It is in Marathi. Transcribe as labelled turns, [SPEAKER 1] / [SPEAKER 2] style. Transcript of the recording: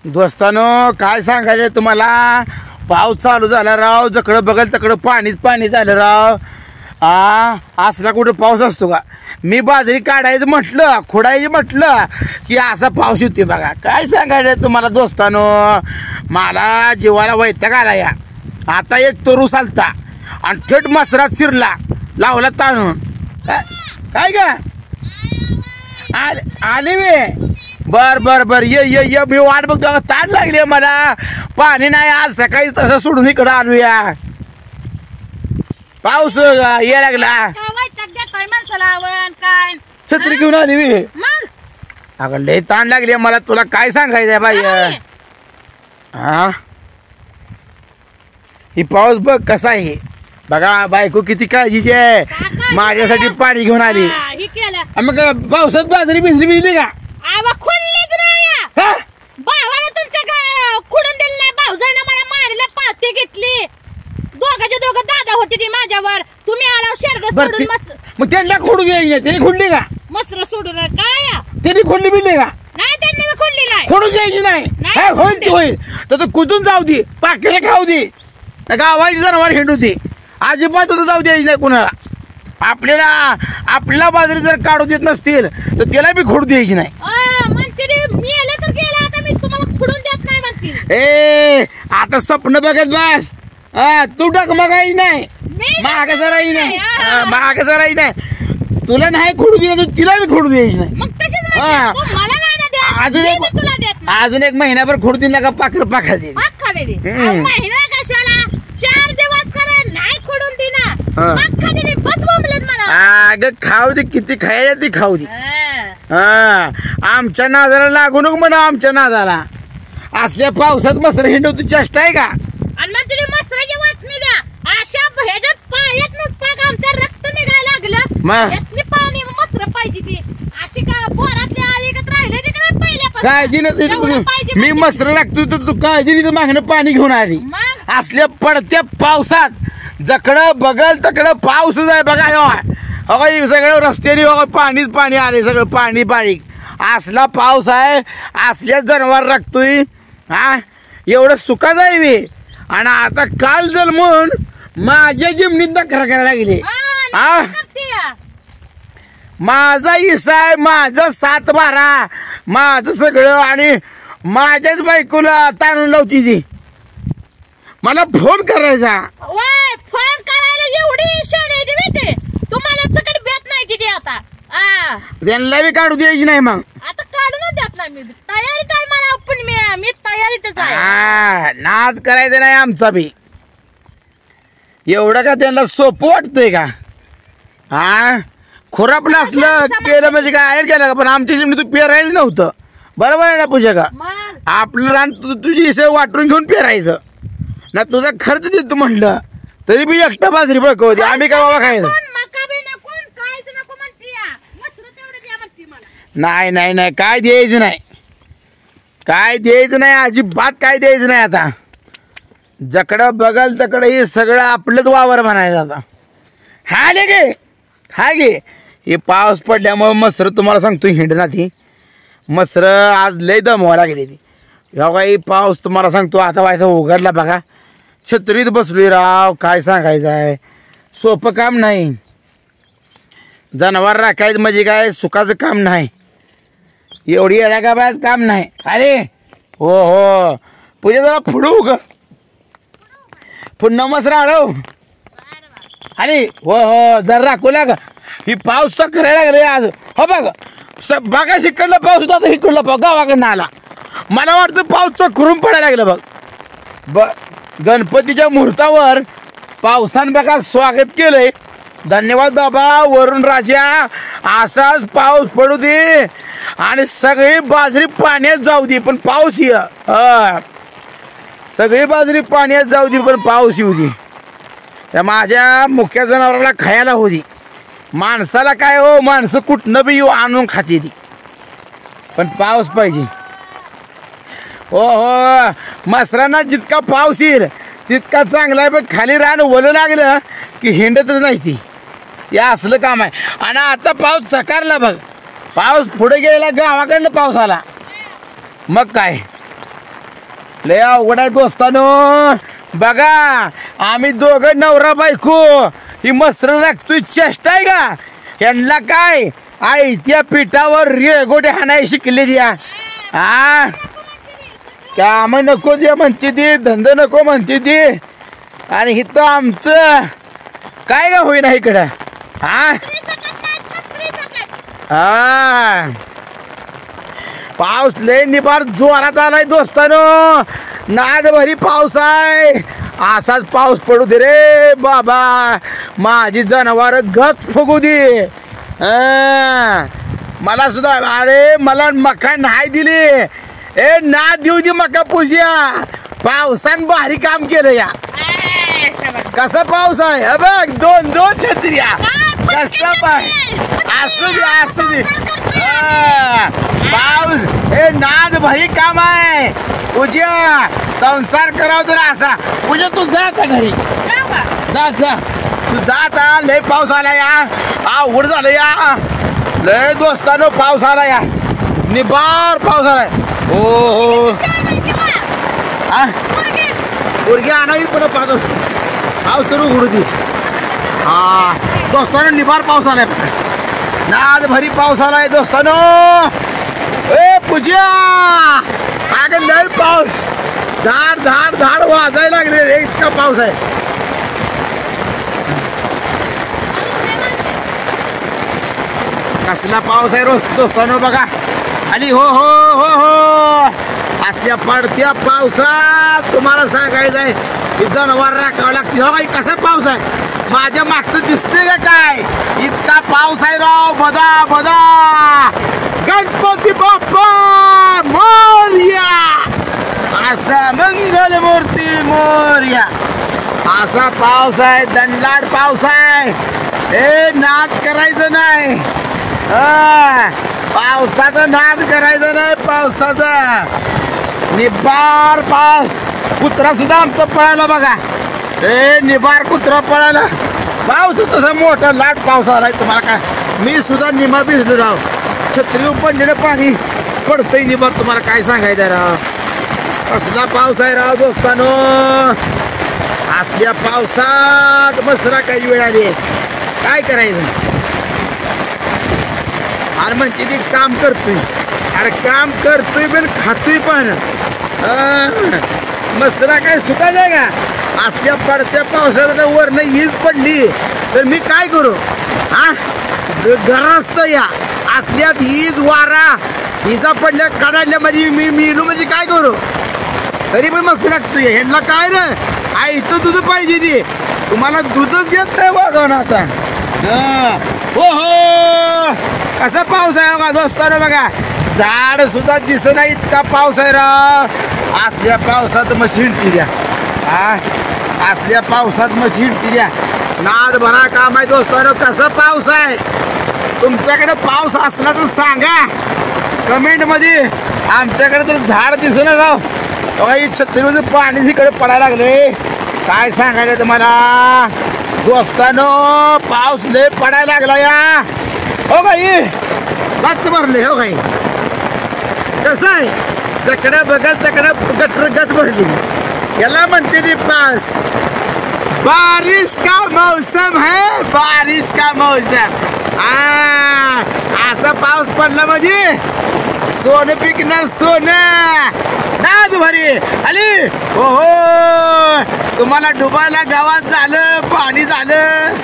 [SPEAKER 1] दोस्तानो काय सांगायचं तुम्हाला, पाऊस चालू झाला राव. जकडं बघल तकडं पाणीच पाणी झालं राव. असला कुठं पाऊस असतो का? मी बाजरी काढायचं म्हटलं, खोडायचं म्हटलं की असा पाऊस येते बघा. काय सांगायचं तुम्हाला दोस्तानो, मला जीवाला वैताग आला या. आता एक तरू चालता आणि थेट मसरात शिरला, लावला ताणून. काय का आले वे? बर बर बर, ये ये ये, मी वाट बघतो. ताण लागली मला, पाणी नाही. आज सकाळी तसं सोडून इकडं आलूया. पाऊस ये लागला. छत्री घेऊन आली मी. अगं लय ताण लागली मला, तुला काय सांगायचंय बाई. हा ही पाऊस बघ कसा आहे बघा. बायको किती काळजीची आहे, माझ्यासाठी पाणी घेऊन आली. मग पावसात बाजरी भिजली का?
[SPEAKER 2] खुल्लीच नाही. भावाला तुमच्या खुडून दिली नाही. भाऊजानं मला मारला, पाती घेतली. दोघांचे दोघं दादा होते ती माझ्यावर. तुम्ही आला शेरड सोडून.
[SPEAKER 1] मग त्यांना खोडू द्यायची, त्यांनी खोडली का?
[SPEAKER 2] मसर सोडून काय
[SPEAKER 1] त्यांनी खोडली बिडली का?
[SPEAKER 2] नाही, त्यांनी खोडली नाही.
[SPEAKER 1] खोडून द्यायची नाही. होईल ती होईल तर कुठून जाऊ दे, पाखरे खाऊ दे, गावाची जनावर हिंडू दे, अजिबात जाऊ द्यायची नाही कुणाला. आपल्याला बाजरी जर काढू देत नसतील तर त्याला बी खोडू द्यायची नाही. ए आता स्वप्न बघत बस. तू डगमगायची नाही, माग जराही नाही, माग जराही नाही. तुला नाही खोडू दिलं तर तिला बी खोडू द्यायची नाही. अजून एक महिनाभर खोडू दिला का पाखर पाखा दे.
[SPEAKER 2] 4 दिवस करे नाही खोडून दिना.
[SPEAKER 1] अगं खाऊ दे, किती खायला ती खाऊ दे. आमच्या नादाला लागू नको म्हणा. आमच्या नादाला असल्या पावसात मसर हिंडवतो चेष्टा आहे का?
[SPEAKER 2] आणि मग तुम्ही मसराची वाटणी द्या. अशा ह्याच्यात पायात पाक आमचं रक्त निघायला लागलं. यासनी पाणी मसर पाहिजे ती. अशी का पोरातली आलीकत राहिले ते काय पहिल्यापासून
[SPEAKER 1] काळजी नाही. मी मसर लागतो तर तू काळजी नाही, तर मागणं पाणी घेऊन आली. असल्या पडत्या पावसात जकडं बघल तकडं पाऊसच आहे बघा. सगळं रस्त्याने बघा पाणीच पाणी आले, सगळं पाणी पाणी. असला पाऊस आहे, असल्या जनावर राखतोय. एवढं सुका जाय मी. आणि आता काल जन्मून माझ्या जिमनीत दखरा करायला लागले. माझा हिस्सा आहे, माझं 7-12 माझं सगळं. आणि माझ्याच बायकोला ताणून लावती ती. मला फोन करायचा.
[SPEAKER 2] फोन करायला एवढी शाळेची भेटे तुम्हाला सगळी भेट नाही किती. आता
[SPEAKER 1] त्यांना बी काढू द्यायची नाही. मग
[SPEAKER 2] आता काढूनच देत नाही. मी तयारीत आहे मला, पण मी तयारीतच आहे.
[SPEAKER 1] नाद करायचं नाही आमचा बी. एवढं का त्यांना सोपं वाटतंय का? खुरापलं असलं केलं म्हणजे काय केलं का? पण आमच्या जिमनी तू पेरायचं नव्हतं. बरोबर आहे ना पूजा का? आपलं रान तुझी हिस्से वाटून घेऊन पेरायचं ना. तुझा खर्च देतो म्हटलं तरी बी एकटा बाजरी बळकवते. आम्ही काय बाबा खायचं? नाही नाही नाही, काय द्यायचं नाही, काय द्यायचं नाही, अजिबात काय द्यायचं नाही. आता जकडं बघल तकडं हे सगळं आपलंच वावर म्हणायचं. आता हा गे हे पाऊस पडल्यामुळे मसर तुम्हाला सांगतो हिंडना ती. मसर आज लय दमवायला गेली ती. काही पाऊस तुम्हाला सांगतो आता व्हायचा उघडला बघा. छत्रीत बसलोय राव. काय सांगायचं आहे, सोपं काम नाही. जनावर राखायचं म्हणजे काय सुखाचं काम नाही. एवढी एलाकाबाज काम नाही. अरे हो हो पूजा जरा फुडू ग, पुन्हा मसरा आळव. अरे हो हो जरा राखू लाग. ही पाऊस तर करायला लागले आज. हो बघ बघा इकडला पाऊस होता तर इकडला पाऊस गावाकडनं आला. मला वाटतं पाऊस चक्रून पडायला लागलं बघ. गणपतीच्या मुहूर्तावर पावसानं बघा स्वागत केलंय. धन्यवाद बाबा वरुण राजा. असाच पाऊस पडू दे आणि सगळी बाजरी पाण्यात जाऊ दे, पण पाऊस ये. सगळी बाजरी पाण्यात जाऊ दे पण पाऊस येऊ दे. त्या माझ्या मुख्य जनावराला खायला होती. माणसाला काय हो, माणसं कुठनं बी येऊ आणून खाते ती, पण पाऊस पाहिजे. हो हो मसरांना जितका पाऊस येईल तितका चांगला आहे. पण खाली रान ओलं लागलं की हिंडतच नाही ती. हे असलं काम आहे. आणि आता पाऊस चकारला बघ. पाऊस पुढे गेला, गावाकडनं पाऊस आला. मग काय लय अवघड आहे दोस्तानो. बघा आम्ही दोघं नवरा बायको ही मसर राखतोय, चेष्टा आहे का? यांना काय आई त्या पिठावर रेगोटे हाणाय शिकले द्या. हा काम नको दे म्हणते ती, धंदा नको म्हणते ती, आणि इथं आमचं काय का होईना इकडं. हा हा पाऊस लय निबार जोरात आलाय दोस्तानो. नाद भरी पाऊस आहे. असाच पाऊस पडू दे रे बाबा, माझी जनावर गत फुगू दे. मला सुद्धा अरे मला मका नाही दिली. ए ना देऊ दे मका पूजा. पावसान भारी काम केलं या. कसा पाऊस आहे बघ, 2-2 छत्र्या. कसा असू दे असू दे. पाऊस हे नाद भारी काम आहे. पूजा संसार कराव तर असा. पूजा तू जा का घरी, जा जा तू जा. लय पाऊस आला या, अवघड झालं या. लय दोस्तानो पाऊस आला या, निबार पाऊस आलाय. हो हो पोरगी आणावी पण पाऊस तर उघडू दे. हा दोस्तानो निबार पाऊस आलाय, नाद भरी पाऊस आलाय दोस्तानो. ए पूजा अगं लय पाऊस, धाड धाड धाड वाजायला लागले रे, इतका पाऊस आहे. कसला पाऊस आहे रोज दोस्तानो बघा. आणि हो हो हो हो असल्या पडत्या पावसात तुम्हाला सांगायचं आहे की जनावर राखावं लागते. हो काही कसा पाऊस आहे, माझ्या मागचं दिसते का काय? इतका पाऊस आहे राव. बदा बदा गणपती बाप्पा मोरया, असा मंगल मूर्ती मोरया. असा पाऊस आहे, दणलाड पाऊस आहे. हे नाद करायचं नाही, पावसाचा नाद करायचा नाही. पावसाचा निबार पाऊस. कुत्रा सुद्धा आमचा पळाला बघा. हे निबार कुत्रा पळाला. पाऊस तसा मोठा लाट पाऊस आलाय. तुम्हाला काय, मी सुद्धा निमा भिजलो राव. छत्री पडलेलं पाणी पडतंय निबार. तुम्हाला काय सांगायचं राव, कसला पाऊस आहे राव दोस्तानो. असल्या पावसात मसरा काही वेळ आली, काय करायचं. अरे म्हणते ती काम करतोय, अरे काम करतोय पण खातोय पण. मसरा काय सुकायचं आहे का? असल्या पडत्या पावसात वरनं हीच पडली तर मी काय करू. हा घरास्त या असल्यात हीज वारा हिजा पडल्या काढल्या म्हणजे मी मिळू म्हणजे काय करू. तरी पण मस्त लागतोय. ह्यांना काय रे आई इथं दूध पाहिजे ती, तुम्हाला दूधच देत नाही बघा ना आता. हो हो कसा पाऊस आहे बघा दोस्तानो. बघा झाड सुद्धा दिसत नाही, इतका पाऊस आहे राव. असल्या पावसात मशीन द्या. हा असल्या पावसात मशीन द्या. नाद भरा काम आहे दोस्तानो. कसा पाऊस आहे तुमच्याकडे? पाऊस असला तर सांगा कमेंट मध्ये. आमच्याकडे तर झाड दिसत राव. काही छत्रीवर पाणी तिकडे पडायला लागले, काय सांगायचं तुम्हाला दोस्तानो. पाऊस लय पडायला लागला या. हो काही गच भरले. हो काही कसं आहे, जकडं बघत तकडं गटर गच भरली. याला म्हणते ती पाऊस. बारिश का मौसम है, बारिश का मौसम. असा पाऊस पडला म्हणजे सोनं पिकणार, सोनं. नाद भरी आली. हो हो तुम्हाला डुबायला गावात झालं, पाणी झालं.